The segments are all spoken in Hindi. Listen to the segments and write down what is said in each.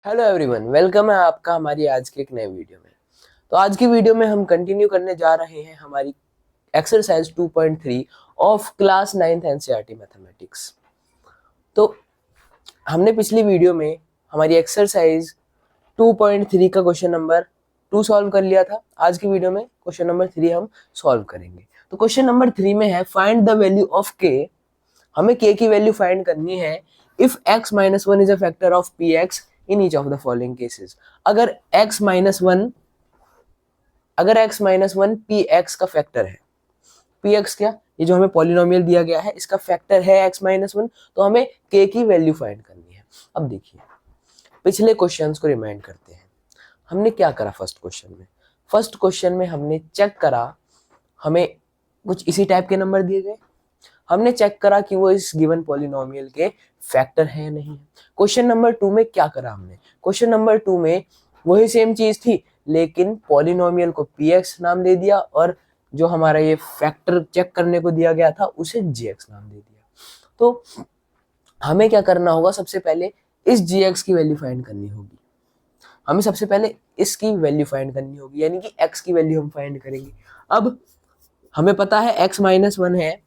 हेलो एवरीवन, वेलकम है आपका हमारी आज के एक नए वीडियो में। तो आज की वीडियो में हम कंटिन्यू करने जा रहे हैं हमारी exercise 2.3 of class 9th NCERT mathematics. तो हमने पिछली वीडियो में हमारी एक्सरसाइज 2.3 का क्वेश्चन नंबर 2 सॉल्व कर लिया था। आज की वीडियो में क्वेश्चन नंबर 3 हम सॉल्व करेंगे। तो क्वेश्चन नंबर 3 में है फाइंड द वैल्यू ऑफ के। हमें के की वैल्यू फाइंड करनी है if x minus one is a factor of P x in each of the following cases. अगर x minus one P x का फैक्टर है, पी एक्स क्या, ये जो हमें पॉलिनोमियल दिया गया है इसका फैक्टर है x माइनस वन, तो हमें k की वैल्यू फाइंड करनी है। अब देखिए, पिछले क्वेश्चंस को रिमाइंड करते हैं। हमने क्या करा फर्स्ट क्वेश्चन में हमने चेक करा, हमें कुछ इसी टाइप के नंबर दिए गए, हमने चेक करा कि वो इस गिवन पॉलिनोमियल के फैक्टर है या नहीं। क्वेश्चन नंबर 2 में क्या करा हमने, क्वेश्चन नंबर 2 में वही सेम चीज थी, लेकिन पॉलिनोमियल को px नाम दे दिया और जो हमारा ये फैक्टर चेक करने को दिया गया था उसे gx नाम दे दिया। तो हमें क्या करना होगा, सबसे पहले इस gx की वैल्यू फाइंड करनी होगी। हमें सबसे पहले इसकी वैल्यू फाइंड करनी होगी, यानी कि x की वैल्यू हम फाइंड करेंगे। अब हमें पता है x माइनस वन है,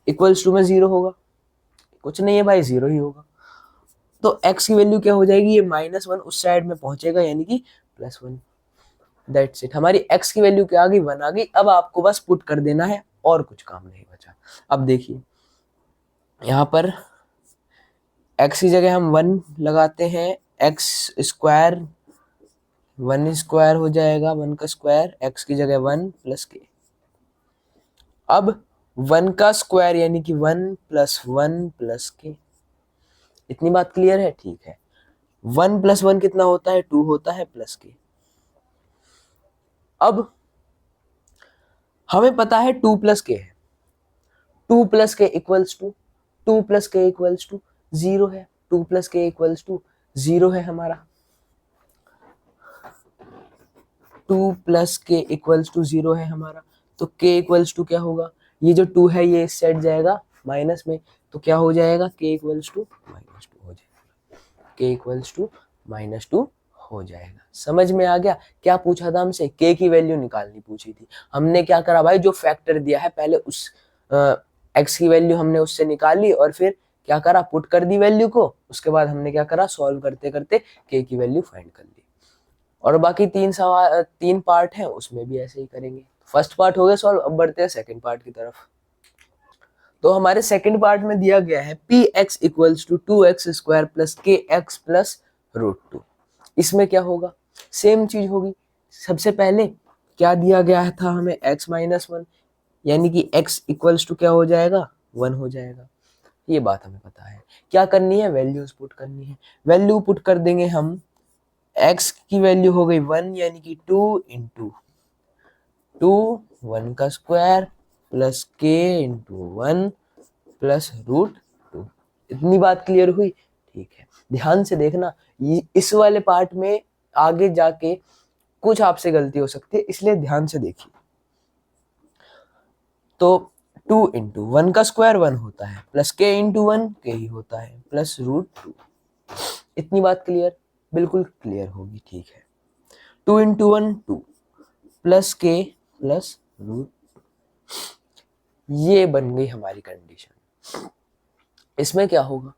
इक्वल्स टू में जीरो होगा, कुछ नहीं है भाई, जीरो ही होगा। तो x की वैल्यू क्या हो जाएगी, ये माइनस वन उस साइड में पहुंचेगा, यानी कि प्लस वन। दैट्स इट, हमारी x की वैल्यू क्या आ गई, वन आ गई। अब आपको बस पुट कर देना है और कुछ काम नहीं बचा। अब देखिए यहाँ पर x की जगह हम वन लगाते हैं, x स्क्वायर, वन स्क्वायर हो जाएगा, वन का स्क्वायर, x की जगह वन प्लस के। अब वन का स्क्वायर यानी कि वन प्लस के। इतनी बात क्लियर है? ठीक है। वन प्लस वन कितना होता है, टू होता है, प्लस के। अब हमें पता है टू प्लस के है, टू प्लस के इक्वल्स टू, टू प्लस के इक्वल्स टू जीरो है, टू प्लस के इक्वल्स टू जीरो है हमारा, टू प्लस के इक्वल्स टू जीरो है हमारा। तो के इक्वल्स टू क्या होगा, ये जो टू है ये सेट जाएगा माइनस में, तो क्या हो जाएगा, के इक्वल्स टू माइनस टू हो जाएगा, के इक्वल्स टू माइनस टू हो जाएगा। समझ में आ गया? क्या पूछा था हमसे, के की वैल्यू निकालनी पूछी थी। हमने क्या करा भाई, जो फैक्टर दिया है पहले उस एक्स की वैल्यू हमने उससे निकाली और फिर क्या करा, पुट कर दी वैल्यू को। उसके बाद हमने क्या करा, सॉल्व करते करते के की वैल्यू फाइंड कर ली। और बाकी तीन पार्ट है, उसमें भी ऐसे ही करेंगे। फर्स्ट पार्ट हो गया सॉल्व, अब बढ़ते हैं सेकंड पार्ट की तरफ। तो हमारे सेकंड पार्ट में दिया गया है p x equals to two x square plus k x plus root two. इसमें क्या होगा, सेम चीज होगी। सबसे पहले क्या दिया गया था हमें, x माइनस वन, यानी कि x इक्वल्स टू क्या हो जाएगा, वन हो जाएगा। ये बात हमें पता है। क्या करनी है, वैल्यूज पुट करनी है। वैल्यू पुट कर देंगे हम, x की वैल्यू हो गई वन, यानी कि टू इंटू टू, वन का square plus k into one plus root two. इतनी बात क्लियर हुई? ठीक है, ध्यान से देखना, इस वाले पार्ट में आगे जाके कुछ आपसे गलती हो सकती है, इसलिए ध्यान से देखिए। तो टू इंटू वन का स्क्वायर वन होता है, प्लस के इंटू वन के ही होता है, प्लस रूट टू। इतनी बात क्लियर? बिल्कुल क्लियर होगी, ठीक है। Two into one two, plus के प्लस रूट, ये बन गई हमारी कंडीशन। इसमें क्या होगा,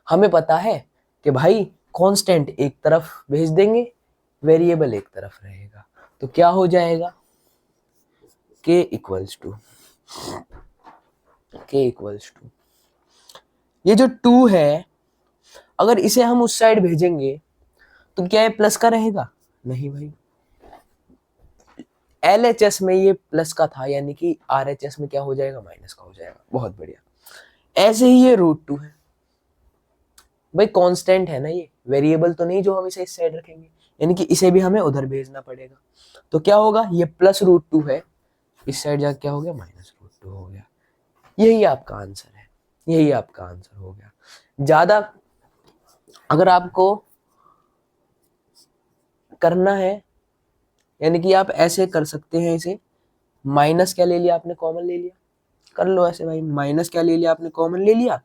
हमें पता है कि भाई कांस्टेंट एक तरफ भेज देंगे, वेरिएबल एक तरफ रहेगा, तो क्या हो जाएगा, के इक्वल्स टू, के इक्वल्स टू, ये जो टू है अगर इसे हम उस साइड भेजेंगे तो क्या ये प्लस का रहेगा, नहीं भाई। LHS में ये प्लस का था, यानी कि RHS में क्या हो जाएगा, माइनस का हो जाएगा। बहुत बढ़िया। ऐसे ही ये रूट टू है भाई, कांस्टेंट है ना, ये वेरिएबल तो नहीं जो हम इसे इस साइड रखेंगे, यानी कि इसे भी हमें उधर भेजना पड़ेगा। तो क्या होगा, ये प्लस रूट टू है, इस साइड जाके क्या हो गया, माइनस रूट टू हो गया। यही आपका आंसर है, यही आपका आंसर हो गया। ज्यादा अगर आपको करना है, यानी कि आप ऐसे कर सकते हैं इसे, माइनस क्या ले लिया आपने, कॉमन ले लिया, कर लो ऐसे भाई, माइनस क्या ले लिया आपने, कॉमन ले लिया।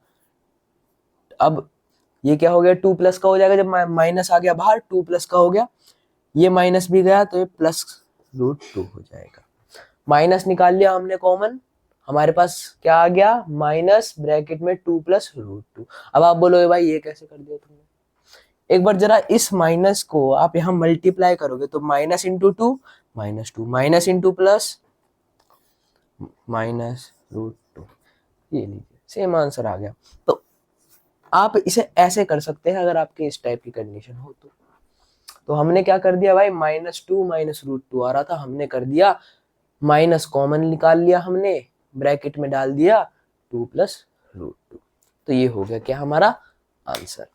अब ये क्या हो गया, 2 प्लस का हो जाएगा, जब माइनस आ गया बाहर 2 प्लस का हो गया, ये माइनस भी गया तो ये प्लस रूट 2 हो जाएगा। माइनस निकाल लिया हमने कॉमन, हमारे पास क्या आ गया, माइनस ब्रैकेट में 2 प्लस रूट 2। अब आप बोलोगे भाई ये कैसे कर दिया तुमने, एक बार जरा इस माइनस को आप यहाँ मल्टीप्लाई करोगे तो minus into 2 minus 2 minus into plus minus root 2, ये लीजिए सेम आंसर आ गया। तो आप इसे ऐसे कर सकते हैं अगर आपके इस टाइप की कंडीशन हो तो हमने क्या कर दिया भाई, माइनस 2 माइनस रूट 2 आ रहा था, हमने कर दिया माइनस कॉमन निकाल लिया हमने, ब्रैकेट में डाल दिया 2 प्लस रूट 2। तो ये हो गया क्या हमारा answer.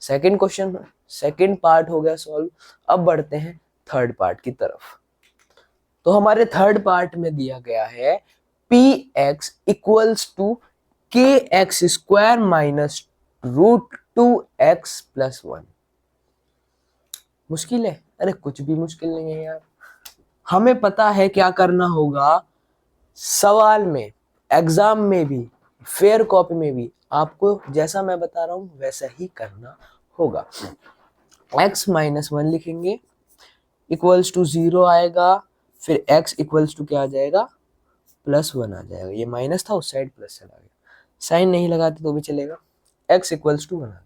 Second question, second part हो गया सॉल्व। अब बढ़ते हैं थर्ड पार्ट की तरफ। तो हमारे थर्ड पार्ट में दिया गया है p x equals to k x square minus root 2 x plus 1। मुश्किल है? अरे कुछ भी मुश्किल नहीं है यार, हमें पता है क्या करना होगा। सवाल में, एग्जाम में भी, फेयर कॉपी में भी आपको जैसा मैं बता रहा हूं वैसा ही करना होगा। x माइनस 1 लिखेंगे, इक्वल्स टू 0 आएगा, फिर x इक्वल्स टू क्या आ जाएगा, प्लस 1 आ जाएगा। ये माइनस था उस साइड प्लस चला गया, साइन नहीं लगाते तो भी चलेगा, x इक्वल्स टू 1 आ गया।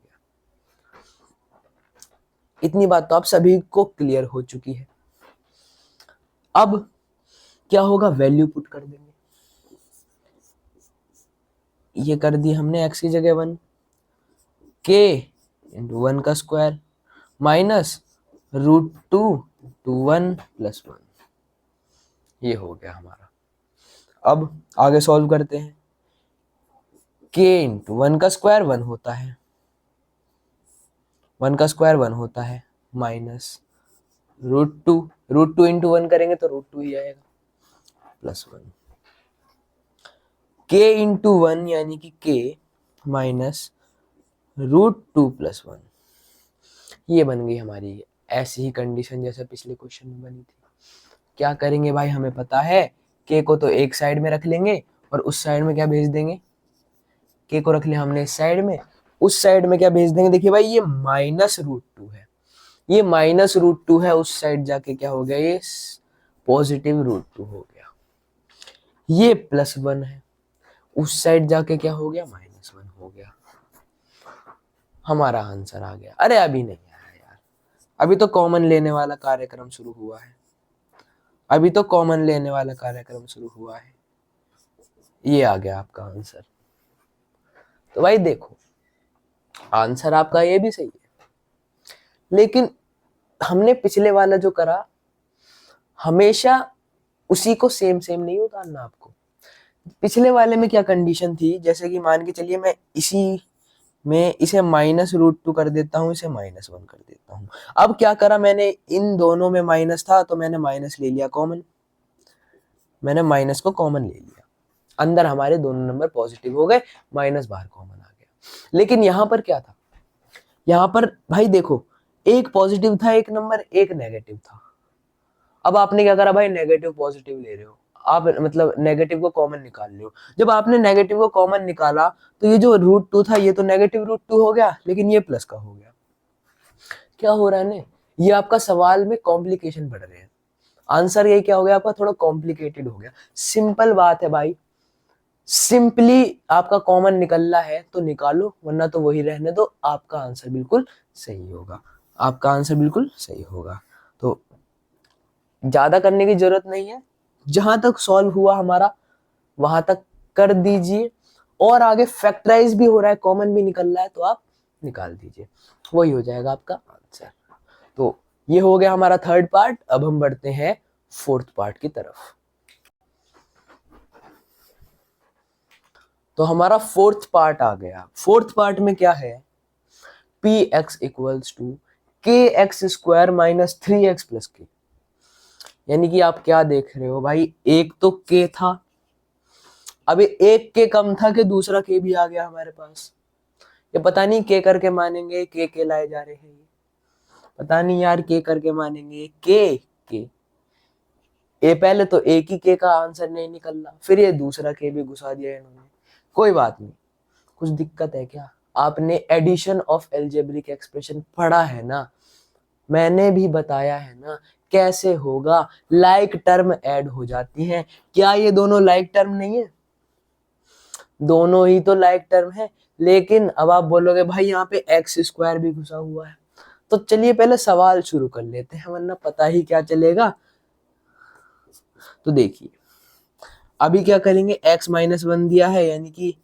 इतनी बात तो आप सभी को क्लियर हो चुकी है। अब क्या होगा, वैल्यू पुट कर देंगे। ये कर दी हमने x की जगह 1, k इंटू 1 का square minus root 2 to 1 plus 1, ये हो गया हमारा। अब आगे सॉल्व करते हैं। k इंटू 1 का स्क्वायर 1 होता है, 1 का स्क्वायर 1 होता है, माइनस रूट टू इंटू 1 करेंगे तो रूट 2 ही आएगा, प्लस 1, k इंटू 1 यानी कि k माइनस रूट 2 प्लस 1। ये बन गई हमारी ऐसी ही कंडीशन जैसे पिछले क्वेश्चन में बनी थी। क्या करेंगे भाई, हमें पता है k को तो एक साइड में रख लेंगे और उस साइड में क्या भेज देंगे, k को रख लिया हमने इस साइड में, उस साइड में क्या भेज देंगे, देखिए भाई ये माइनस रूट 2 है, ये माइनस रूट 2 है, उस साइड जाके क्या हो गया, ये पॉजिटिव रूट 2 हो गया। ये प्लस 1 है, उस साइड जाके क्या हो गया, माइनस 1 हो गया। हमारा आंसर आ गया। अरे अभी नहीं आया यार, अभी तो कॉमन लेने वाला कार्यक्रम शुरू हुआ है, अभी तो कॉमन लेने वाला कार्यक्रम शुरू हुआ है। ये आ गया आपका आंसर। तो भाई देखो, आंसर आपका ये भी सही है, लेकिन हमने पिछले वाला जो करा हमेशा उसी को सेम सेम नहीं उतारना आपको। पिछले वाले में क्या कंडीशन थी, जैसे कि मान के चलिए मैं इसी में इसे माइनस रूट 2 कर देता हूं, इसे माइनस 1 कर देता हूं। अब क्या करा मैंने, इन दोनों में माइनस था तो मैंने माइनस ले लिया कॉमन, मैंने माइनस को कॉमन ले लिया, अंदर हमारे दोनों नंबर पॉजिटिव हो गए, माइनस बाहर कॉमन आ गया। लेकिन यहां पर क्या था, यहां पर भाई देखो एक पॉजिटिव था एक नंबर, एक नेगेटिव था। अब आपने क्या करा भाई, नेगेटिव पॉजिटिव ले रहे हो आप, मतलब नेगेटिव को कॉमन निकाल रहे हो। जब आपने नेगेटिव को कॉमन निकाला तो ये जो रूट 2 था ये तो नेगेटिव रूट 2 हो गया, लेकिन ये प्लस का हो गया। क्या हो रहा है ना, ये आपका सवाल में कॉम्प्लिकेशन बढ़ रहे हैं। आंसर ये क्या हो गया आपका, थोड़ा कॉम्प्लिकेटेड हो गया। सिंपल बात है भाई, सिंपली आपका कॉमन निकलना है तो निकालो, वरना तो वही रहने दो, आपका आंसर बिल्कुल सही होगा, आपका आंसर बिल्कुल सही होगा। तो ज्यादा करने की जरूरत नहीं है, जहां तक सॉल्व हुआ हमारा वहां तक कर दीजिए, और आगे फैक्टराइज भी हो रहा है, कॉमन भी निकल रहा है तो आप निकाल दीजिए, वही हो जाएगा आपका आंसर। तो ये हो गया हमारा थर्ड पार्ट। अब हम बढ़ते हैं फोर्थ पार्ट की तरफ। तो हमारा फोर्थ पार्ट आ गया। फोर्थ पार्ट में क्या है, p x equals to k x square minus 3x plus के। यानी कि आप क्या देख रहे हो भाई, एक तो के था, अभी एक के कम था कि दूसरा के भी आ गया हमारे पास। ये पता नहीं के करके मानेंगे के लाए जा रहे हैं, पता नहीं यार के करके मानेंगे के ए, पहले तो एक ही के का आंसर नहीं निकल रहा, फिर ये दूसरा के भी घुसा दिया इन्होंने। कोई बात नहीं, कुछ दिक्कत है क्या, आपने एडिशन ऑफ एल्जेब्रिक एक्सप्रेशन पढ़ा है ना, मैंने भी बताया है ना कैसे होगा। लाइक टर्म ऐड हो जाती हैं। क्या ये दोनों लाइक टर्म नहीं है? दोनों ही तो लाइक टर्म है। लेकिन अब आप बोलोगे भाई यहाँ पे एक्स स्क्वायर भी घुसा हुआ है, तो चलिए पहले सवाल शुरू कर लेते हैं, वरना पता ही क्या चलेगा। तो देखिए अभी क्या करेंगे, x माइनस 1 दिया है, यानी कि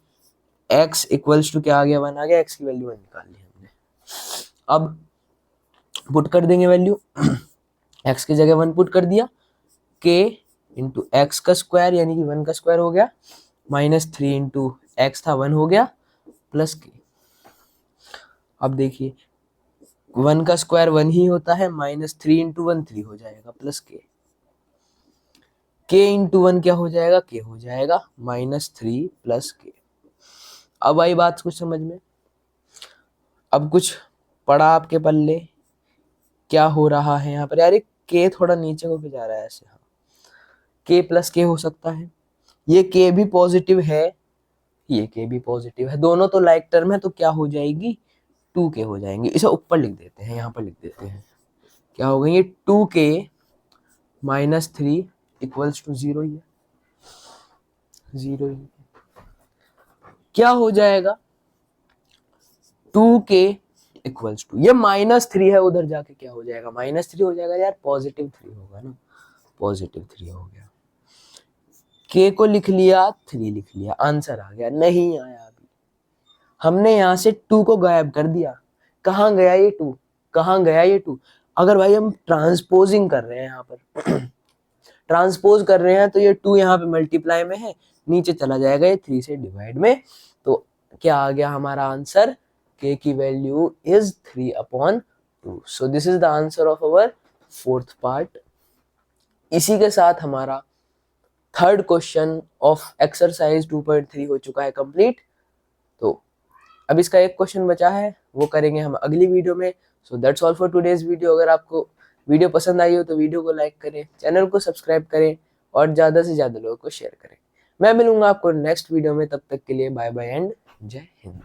x इक्वल्स टू क्या आ गया, 1 आ गया, x की वैल्यू 1 निकाल ली हमने। अब पुट कर देंगे वैल्यू, x की जगह 1 पुट कर दिया, k इंटू एक्स का स्क्वायर यानी कि 1 का स्क्वायर हो गया, -3 इंटू एक्स था 1 हो गया, प्लस k। अब देखिए 1 का स्क्वायर 1 ही होता है, -3 इंटू 1 3 हो जाएगा, प्लस k। k इंटू 1 क्या हो जाएगा, k हो जाएगा -3 प्लस k। अब आई बात कुछ समझ में। अब कुछ पड़ा आपके पल्ले, क्या हो रहा है यहाँ पर यार, k थोड़ा नीचे को जा रहा है ऐसे, हाँ k प्लस k हो सकता है, ये k भी पॉजिटिव है, ये k भी पॉजिटिव है, दोनों तो लाइक टर्म है, तो क्या हो जाएगी 2k हो जाएंगे। इसे ऊपर लिख देते हैं, यहाँ पर लिख देते हैं, क्या हो गई ये 2k -3 इक्वल्स टू 0 ही है, 0 ही। क्या हो जाएगा 2k इक्वल्स टू, ये -3 है, उधर जाके क्या हो जाएगा -3 हो जाएगा यार, +3 होगा ना, +3 हो गया। k को लिख लिया, 3 लिख लिया, आंसर आ गया, नहीं आया अभी। हमने यहां से 2 को गायब कर दिया, कहाँ गया ये 2, कहाँ गया ये 2। अगर भाई हम ट्रांसपोजिंग कर रहे हैं, यहाँ पर ट्रांसपोज कर रहे हैं, तो ये 2 यहाँ पे मल्टीप्लाई में है, नीचे चला जाएगा ये 3 से डिवाइड में, तो क्या आ गया हमारा आंसर, k की value is 3/2। So this is the answer of our 4th part. इसी के साथ हमारा 3rd क्वेश्चन ऑफ एक्सरसाइज 2.3 हो चुका है कंप्लीट। तो अब इसका एक क्वेश्चन बचा है, वो करेंगे हम अगली वीडियो में। So that's all for today's video. अगर आपको वीडियो पसंद आई हो तो वीडियो को लाइक करें, चैनल को सब्सक्राइब करें और ज़्यादा से ज़्यादा लोगों को शेयर करें। मैं मिलूंगा आपको नेक्स्ट वीडियो में, तब तक के लिए बाय बाय एंड जय हिंद।